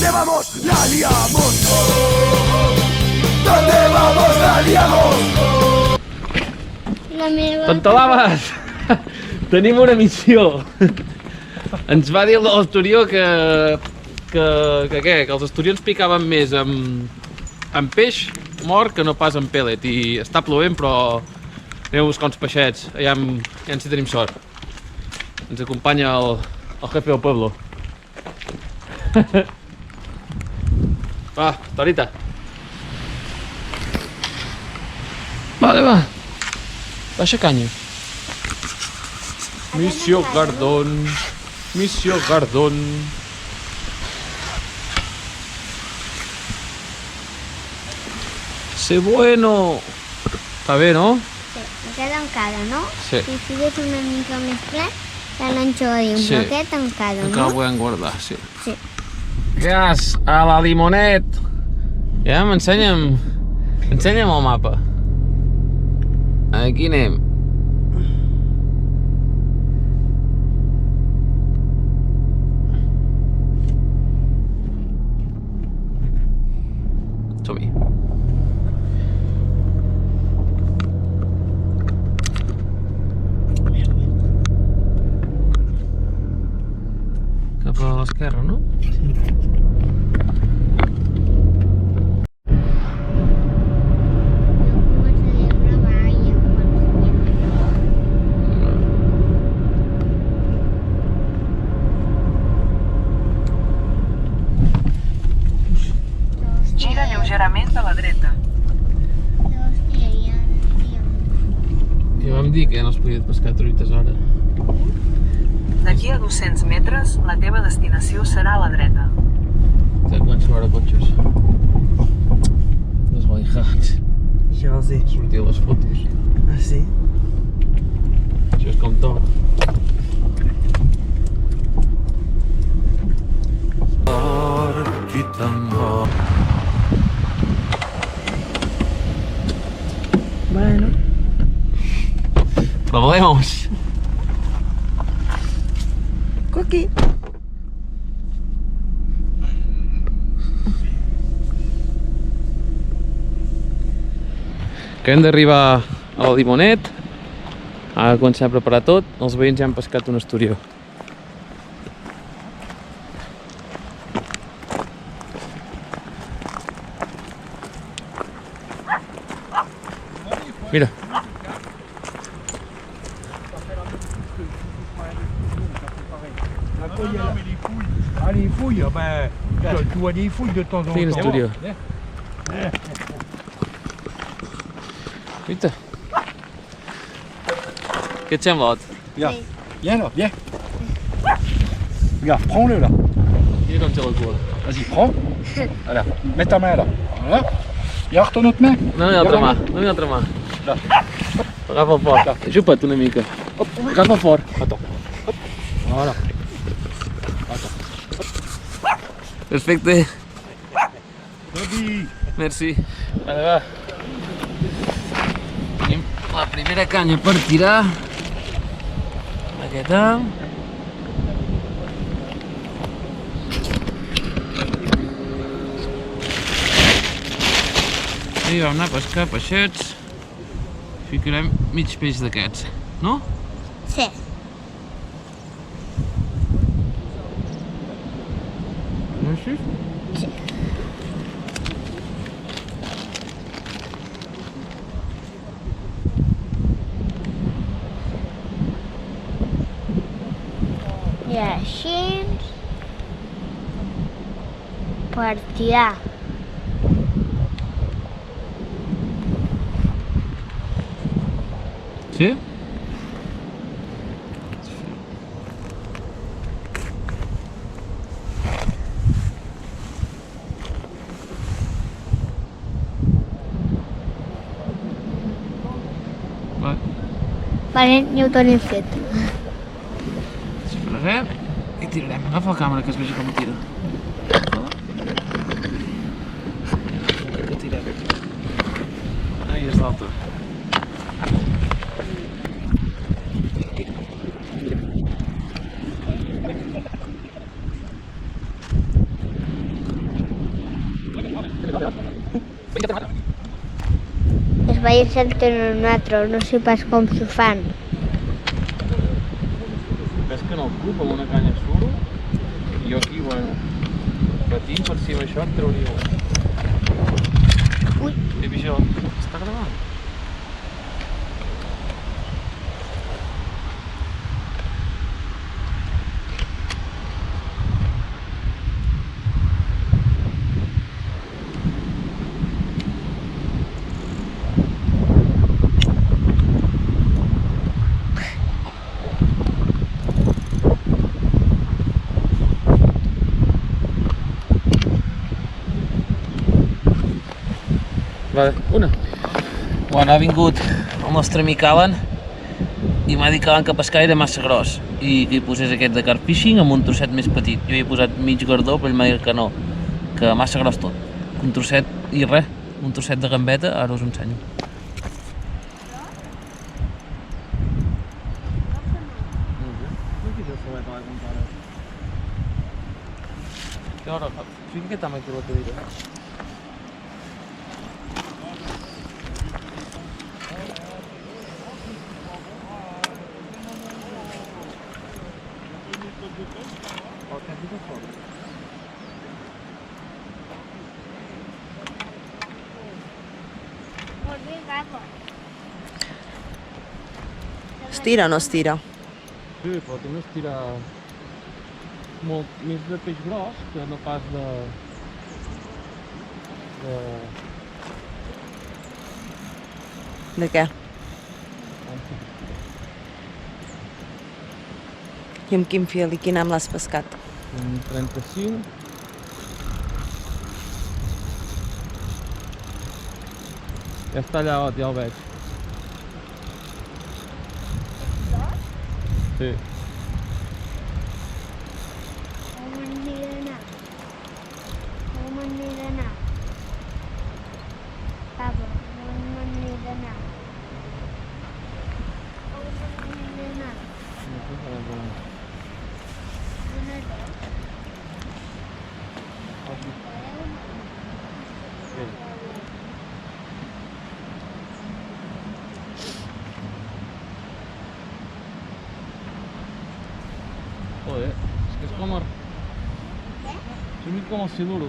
¿Dónde vamos? La liamos. ¿Dónde vamos? La liamos. La meva... Pantalaves! Tenim una missió. Ens va dir l'Asturió que els asturians picaven més amb peix mort que no pas amb pèl·let, i està plovent, però anem a buscar uns peixets, ja si tenim sort. Ens acompanya el jefe del pueblo. Va, Torita. Vale, va. Baixa canya. Missió Gardón. Missió Gardón. Sé bueno. Està bé, no? Sí, aquest encara, no? Sí. Si figués una mica més ple, ja l'enxogaríem, Sí. però aquest encara, Encara no? el podem guardar, sí. Sí. Gas, a la Limonet. Ja, ensenya'm el mapa. Aquí anem. Som-hi. Cap a l'esquerra, no? Jo començaré a gravar i em Gira lleugerament a la dreta. Hòstia, ja... Ja vam dir que no es podia pescar truites ara. D'aquí a 200 metres, la teva destinació serà a la dreta. Ja començo a veure cotxes. Desvalijats. Ja els he. Sortir a les fotos. Ah, sí? Això és com tot. Bueno. Problemes. Coqui. Acabem d'arribar a la Limonet. Ara començar a preparar tot. Els veïns ja han pescat un esturió. Mira. Ah, les fouilles, ben, tu vois des fouilles de temps en temps. Quin esturió. Uita. Què et sembla? Regarde, viens là, viens. Regarde, prends-le là. Mira com té la cua. Vas-y, prends. Voilà, mets ta main là. Voilà. Et alors ton autre main. Dóna una altra mà, dóna una altra mà. Là. Agafa fort. Ajupa't una mica. Agafa fort. Attends. Hop. Voilà. Perfecte. Vas-y. Merci. Vale, va. Tenim la primera canya per tirar. Aquesta. I vam anar a pescar peixets. Ficarem mig peix d'aquests, no? Sí. No és així? Sí. I així... per tirar. Sí? Vale, ja ho tenim fet. Esperarem i tirarem. Agafa la càmera que es vegi com ho tira. Que tirem. Ahí és l'altre. Els veïns en tenen un altre, no sé pas com s'ho fan. Pesquen el club amb una canya suro i jo aquí, bueno, patint per si amb això et trauria un. Ui. He vist jo. Està gravant? Vale, una. Bueno, ha vingut el nostre amic Alan i m'ha dit que l'anca pescar era massa gros i que hi posés aquest de carp fishing amb un trosset més petit. Jo hi he posat mig gardó, però ell m'ha dit que no, que massa gros tot. Un trosset i res, un trosset de gambeta, ara us ho ensenyo. Ahora, fíjate que también quiero te diré. Estira o no estira? Sí, però també es tira molt més de peix gros que no pas de... De què? I amb quin fil i quin am l'has pescat? Un 35. Ja està llevat, ja el veig. Sí. Com n'he d'anar? Com n'he d'anar? Papa, com n'he d'anar? Com n'he d'anar? Una, dos. Joder, es que es como... Es muy como siluro.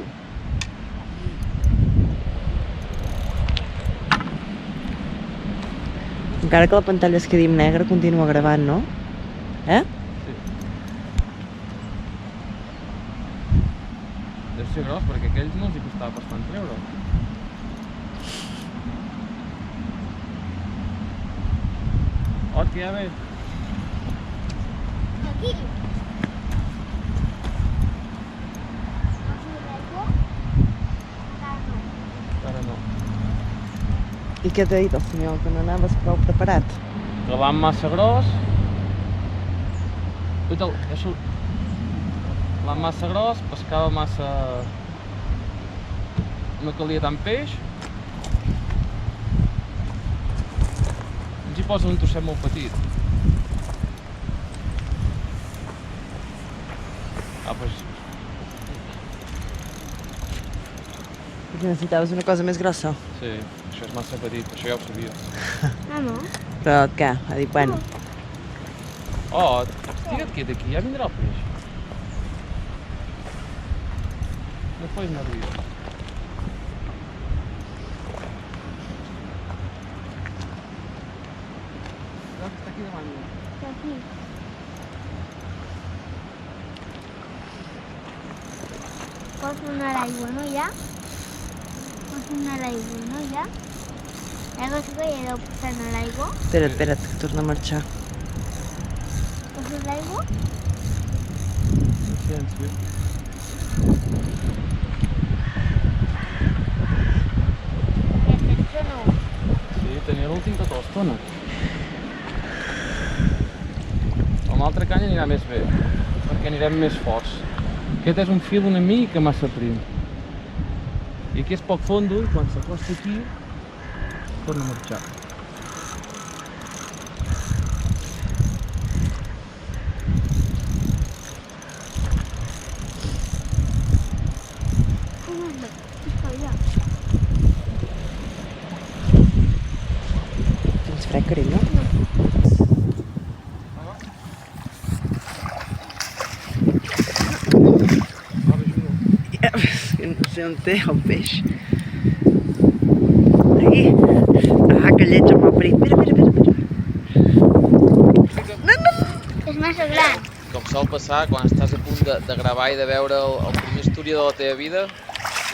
Encara que la pantalla es quedi en negre, continua gravant, no? Eh? Sí. Deu ser gros, perquè aquells no els hi costava bastant treure. Ot, que ja ve. Aquí. Encara no. I què t'ha dit el senyor? Que no anaves prou preparat? Que van massa gros. Uita, ja surt. Van massa gros, pescava massa... No calia tant peix. Ens hi posen un trosset molt petit. Ah, pues... I necessitaves una cosa més grossa? Sí, això és massa petit, això ja ho sabia. Vamos. Però què? Ha dit, bueno, Oh, estira't quiet aquí, ja vindrà el peix. No et posis nerviós. Està aquí davant. Aquí. Pots donar l'aigua, no, ja? Pots donar l'aigua, no, ja? L'aigua sí que ja deu posar a l'aigua. espera't, que torna a marxar. Poses l'aigua? Silenci. I aquest o no? Sí, tenia l'últim tota l'estona. Amb l'altra canya anirà més bé, perquè anirem més forts. Aquest és un fil una mica massa prim. I aquí és poc fondo i quan s'acosta aquí, torna a marxar. cafè, carinyo? Ja, que no sé on té el peix. Aquí. Ah, que lleig amb el perill. Mira. És massa gran. Com sol passar, quan estàs a punt de gravar i de veure el primer estudi de la teva vida,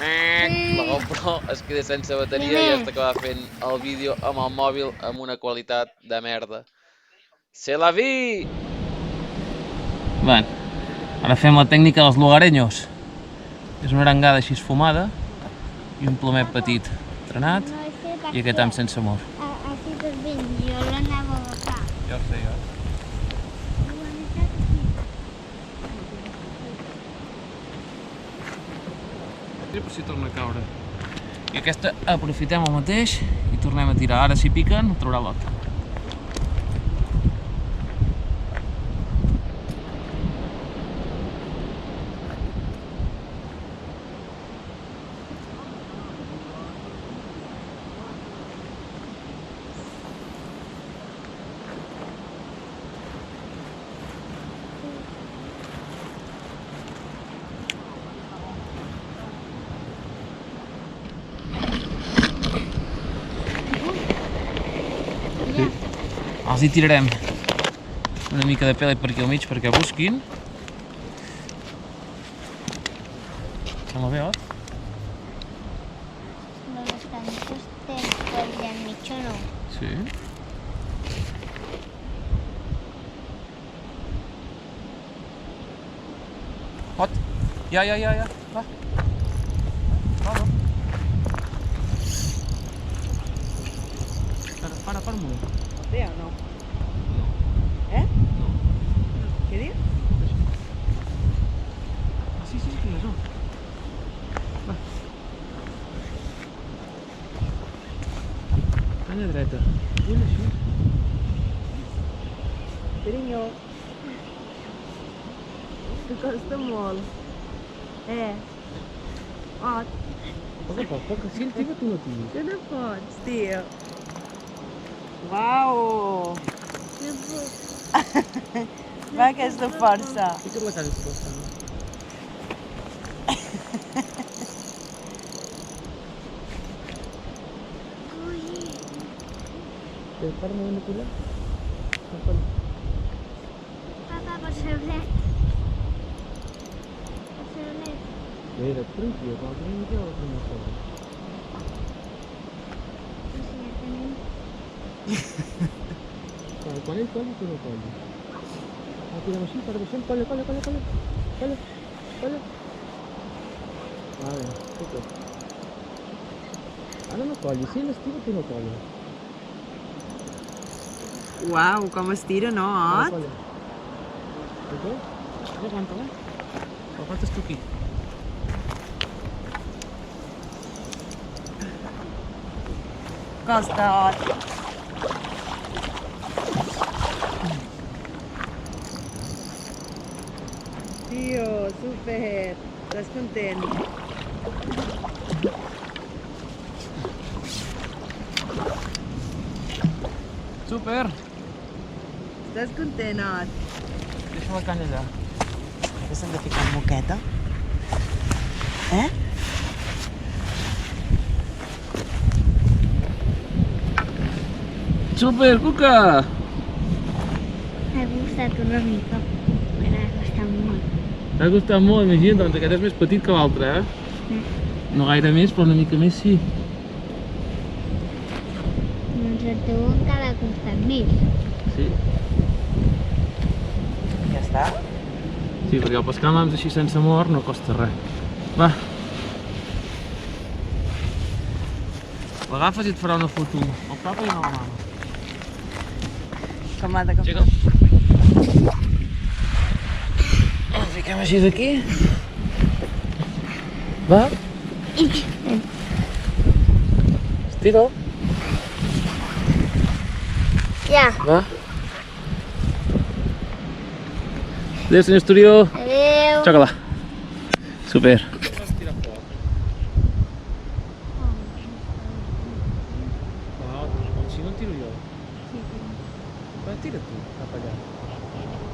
la GoPro es queda sense bateria i has d'acabar fent el vídeo amb el mòbil amb una qualitat de merda. Se la vi! Bé, ara fem la tècnica dels lugareños. És una arengada així esfumada i un plomet petit trenat i aquest am sense amor. Així tot ben, jo l'anava a agafar. Ja ho sé, jo. Per si torna a caure. I aquesta aprofitem el mateix i tornem a tirar. Ara si piquen, traurà l'altre. Els hi tirarem una mica de pèl·let per aquí al mig perquè busquin. Sembla bé, oi? No estan tots per allà enmig o no? Sí. Pot? Ja. Va. Va. Para un moment. Té o no? Eh? No. Què dius? Ah, sí, que és, no. Va. Canya dreta. Ull així. Carinyo. Que costa molt. Ot. Poc. Si el tira, tu no tiris. Que no pots, tio. Uau! No puc. Va, aquesta força. Fica't la cara si vols, no? Para-me una colher. Papa, per ser net. Per ser net. Mira, tranquil, quan tenim aquí a la primera sola. No sé, ja tenim. Quan ell colla, tu no collis. Tirem així, per baixem, colla. Vale, super. Ara no collis, si l'estira tu no colles. Uau, com es tira, no, Ot? Ok? Aguanta-la. Aguantes tu aquí. Costa, Ot. Tio, super. Estàs content? Super! Estàs content, Ot? Deixa la canya allà. Que s'han de ficar en moqueta. Super, Cuca! M'ha gustat una mica. M'ha gustat molt. T'ha gustat molt, imagina't, doncs aquest és més petit que l'altre, eh? No gaire més, però una mica més sí. Doncs el teu encara ha costat més. Sí? Ja està? Sí, perquè el pescar amb hams així sense mort no costa res. Va. L'agafes i et farà una foto. El papa i una la mama. Com ha de Aixeca. El fiquem així d'aquí. Va. Estira. Ja. Va. Adéu, senyor Esturió. Adéu. Xoca-la. Super. Si no tiro jo. Sí. Tira tu, cap allà.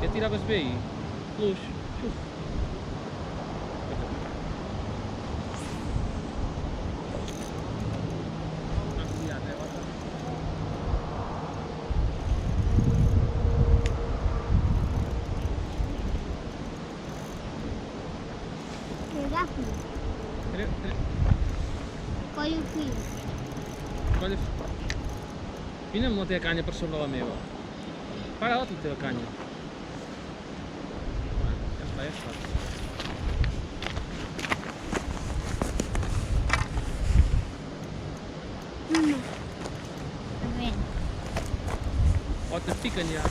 Ja tiraves bé i... Fluix. Xuf. Que agafi. Coll el fil. Colla... Vine amb la teva canya per sobre la meva. Para la teva canya. Bueno, ja està, ja està. No. A veure. O te'n piquen ja.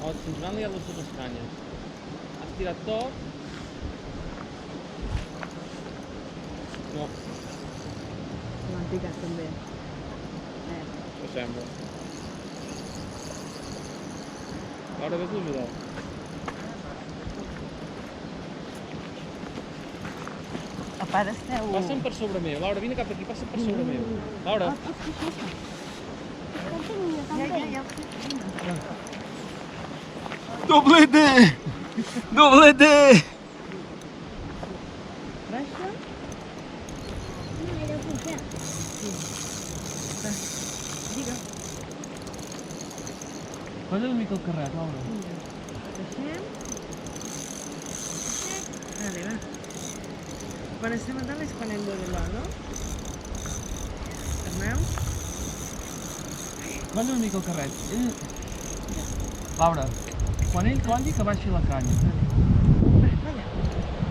O se'ns van liar les dues canyes. Has tirat tot? No, L'han picat també. això sembla. Laura, vés l'ajudar. A part esteu... Passa'm per sobre meu. Laura, vine cap aquí, passa'm per sobre meu. Laura, Ja. Doblete! Doblete! Baixa. No, he de pujar. Digue'm. posa una mica el carret, Laura. Deixem. Vale, va. Quan estem a dalt és quan hem de volar, no? Arnau? Colla una mica el carret. Laura, quan ell colli que baixi la canya.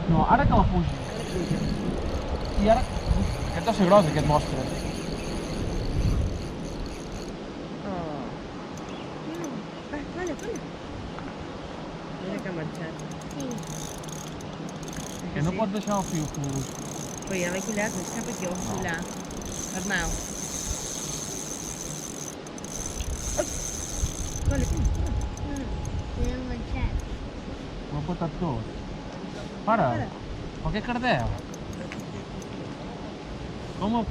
No, ara que la pugi. I ara... Aquest ha de ser gros, aquest mostre. Oh. Calla. Mira que ha marxat. Sí. Que no pot deixar el fil fluix. Però ja l'he collat, és cap aquí, allà. Arnau. Calla. He enganxat. Ho ha patat tot. Para, per què cardeu? Com el...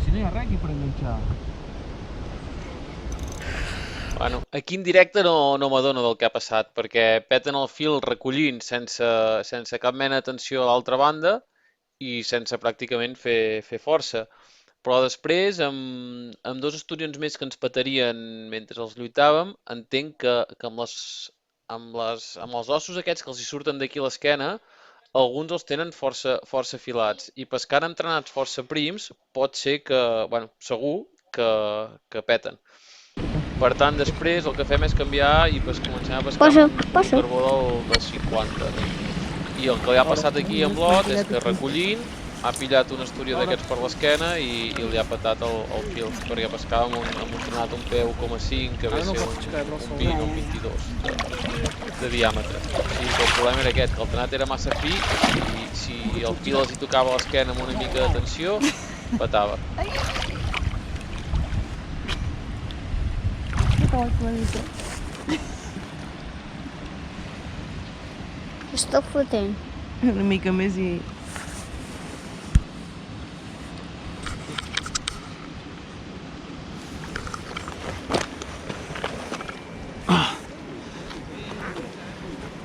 Si no hi ha res aquí per enganxar. Bueno, aquí en directe no m'adono del que ha passat, perquè peten el fil recollint sense cap mena d'atenció a l'altra banda i sense pràcticament fer força. Però després, amb dos esturions més que ens petarien mentre els lluitàvem, entenc que amb els ossos aquests que els hi surten d'aquí a l'esquena, alguns els tenen força afilats. I pas que han entrenats força prims, pot ser que, bueno, segur que peten. Per tant, després el que fem és canviar i comencem a pescar amb un carbó del 50. I el que li ha passat aquí amb l'Ot és que recollint ha pillat un esturió d'aquests per l'esquena i li ha patat el fil, perquè pescava amb un tronat un P1,5 que ve ser un 20 o un 22 de diàmetre. O sigui que el problema era aquest, que el tronat era massa fi i si el fil els hi tocava a l'esquena amb una mica de tensió, patava. Estic fotent. Una mica més i...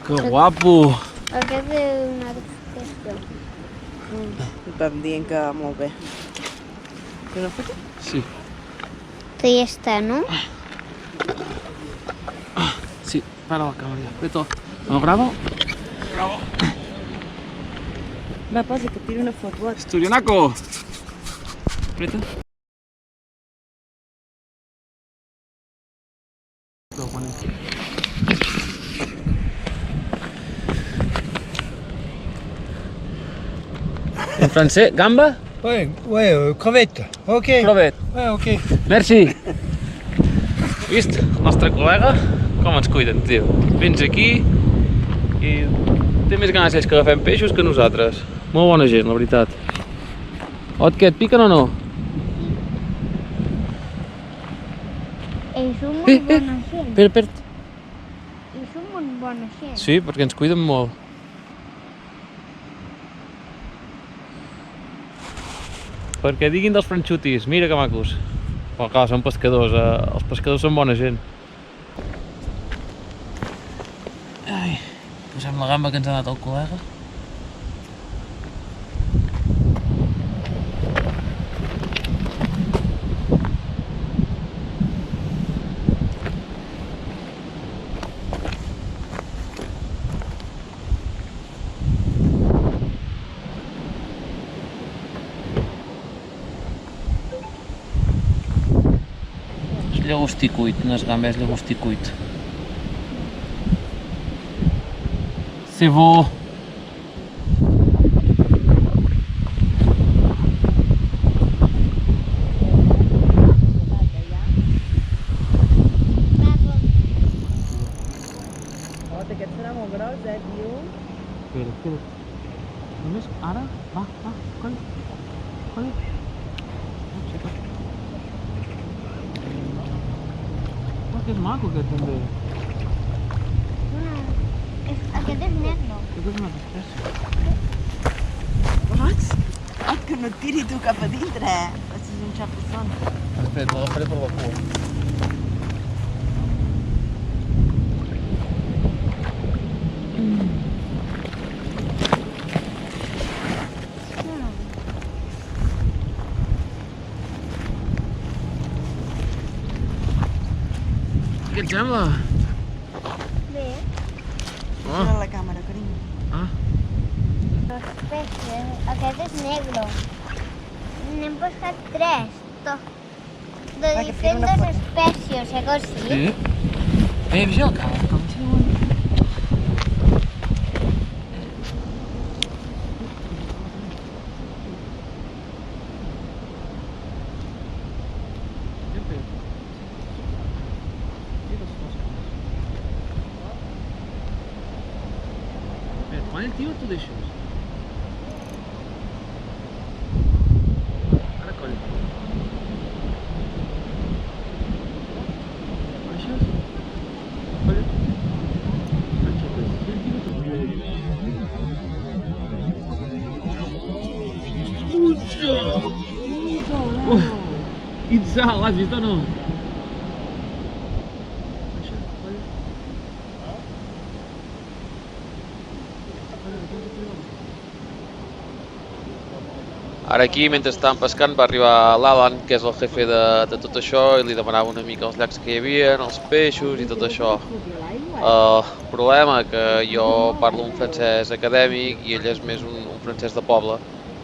Que guapo! Aquest és una qüestió. Vam dient que molt bé. Que una foto? Sí. Que ja està, no? Sí, para la càmera ja. Ve tot. ¿Lo grabo? Va, posa, que tiri una foto. Esturionaco! Apreta. En francès, gamba? Ouais, crevette. Ok. Clovet. Ouais, ok. Merci! Vist? El nostre col·lega, com ens cuiden, tio. Vens aquí i té més ganes ells que agafem peixos que nosaltres. Molt bona gent, la veritat. Ot, què, et piquen o no? Ells són molt bona gent. Espera. Ells són molt bona gent. Sí, perquè ens cuiden molt. Perquè diguin dels franxutis, mira que macos. Però clar, són pescadors, els pescadors són bona gent. Ai, posem la gamba que ens ha donat el col·lega. Llagostí cuit, no és gamba, és llagostí cuit. C'est bo! Aquest serà molt gros, tio. Espera. Només ara? Va, coll. Que és maco aquest també. Aquest és negre. Aquest és una altra espècie. Ot, que no et tiri tu cap a dintre. Això és un xapuzón. Espera, l'agafaré per la cua. Què et sembla? Bé, Mira la càmera, carinyo. l'espècie. Aquest és negre. N'hem pescat 3. De que tira una diferents espècies, eh que sí? Vigila el cau. Quan el tio tu deixes? Ara coll. Baixes? Coll. Itzal, l'has vist o no? Ara aquí, mentre estàvem pescant, va arribar l'Alan, que és el jefe de tot això, i li demanava una mica els llacs que hi havia, els peixos i tot això. El problema que jo parlo un francès acadèmic i ell és més un francès de poble,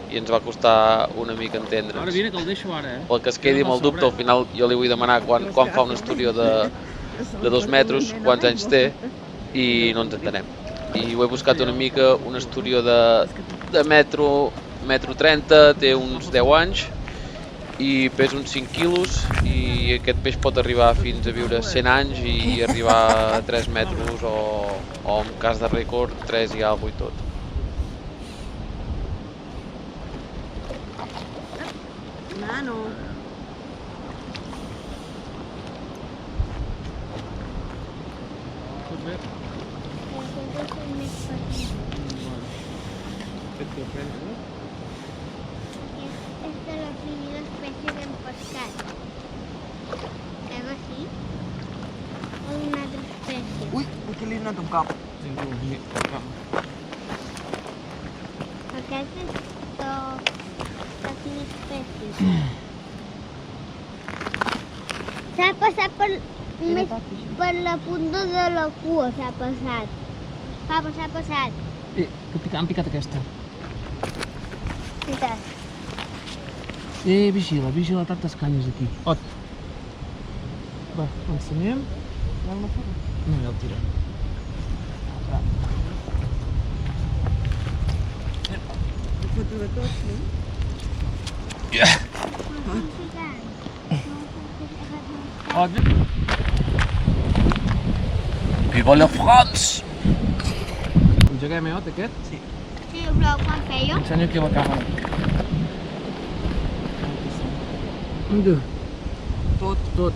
i ens va costar una mica entendre'ns. Ara vine que el deixo ara, Pel que es quedi amb el dubte, al final jo li vull demanar quan fa un esturió de 2 metres, quants anys té, i no ens entenem. I ho he buscat una mica, un esturió de metro 30, té uns 10 anys i pesa uns 5 quilos i aquest peix pot arribar fins a viure 100 anys i arribar a 3 metres o en cas de rècord 3 i alguna i tot. Nano. Esta és la primera espècie que hem pescat. Sí? O una altra espècie? Ui, aquí li he donat un cop. Aquest és la quina espècie? S'ha passat per la punta de la cua, s'ha passat. Papa, s'ha passat. Que han picat aquesta. Veritat. Vigila tantes canyes aquí. Ot. Va, l'ensenyem. No, ja el tira. Foto de tots, no? Ot. Viva la France! Engeguem, Ot, aquest? Sí, però quan feia? Ensenya aquí a la càmera. Un, deux. Tot, tot.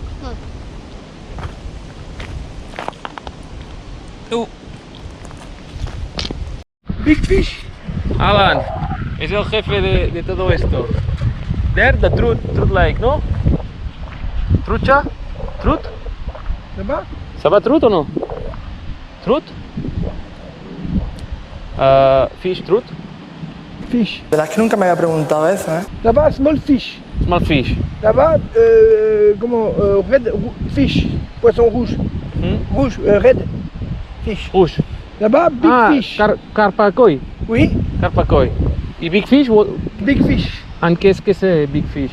Big fish. Alan, es el jefe de todo esto. There, the truth lake, ¿no? Trucha? Truth? Là-bas? Ça va truth o no? Truth? Fish truth? Fish. Verás que nunca me había preguntado eso, ¿eh? Là-bas, small fish. Small fish. Là-bas, comment red fish. Poisson rouge. Rouge, red fish. Rouge. Là-bas, big fish. Carpacoi. Oui, Carpacoi. Y big fish? big fish. And qu'est-ce que c'est big fish?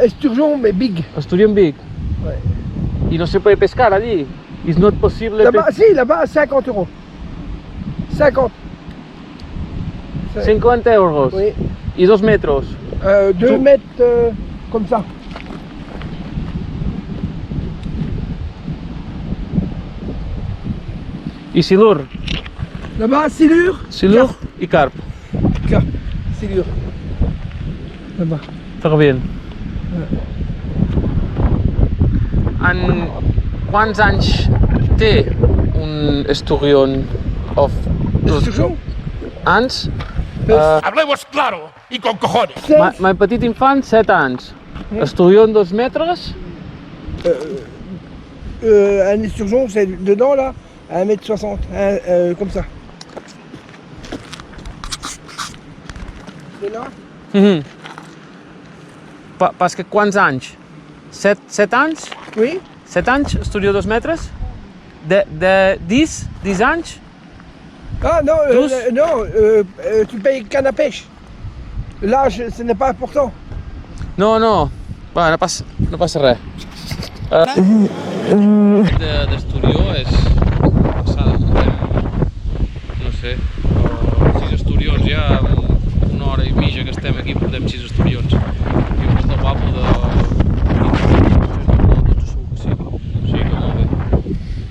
Esturgeon, mais big. Asturian big. Ouais. Y no se puede pescar allí. It's not possible. Là-bas, si, là-bas, 50 euros. 50. 50 euros. Oui. Y 2 metros. 2 mètres comme ça. Y silur. Là-bas, silure. Silur y carp. Carp. Silure. Là-bas. Està bien. En quants anys té un esturión of... Esturgeon. Anys? Hablemos claro y con cojones. 16. My petit infant, 7 anys. Esturión 2 metres. Un esturgeon, c'est dedans là, à 1m60, comme ça. C'est là. Parce que quants anys? 7 anys? Oui. 7 anys, esturió 2 metres? De 10 anys? Ah non, Tous. tu payes canne à pêche. L'âge, ce n'est pas important. No. Va, no passa res. D'esturió és passada. No sé, 6 esturions ja, en una hora i mitja que estem aquí portem 6 esturions. I un de guapo de... 12 sucs, sí. Sí, que molt bé.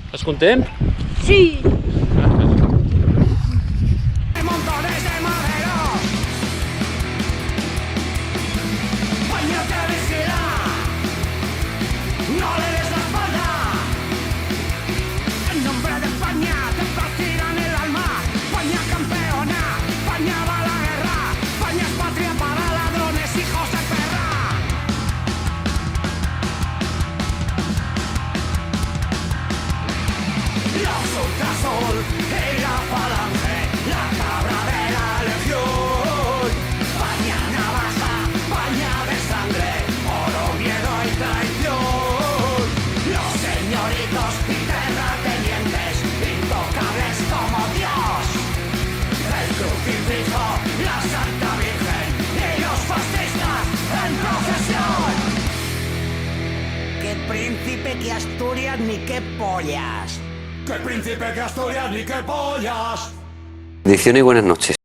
Estàs content? Sí. ¡Qué príncipe, que Asturias, ni qué pollas! ¡Qué príncipe, que Asturias, ni qué pollas! Bendiciones y buenas noches.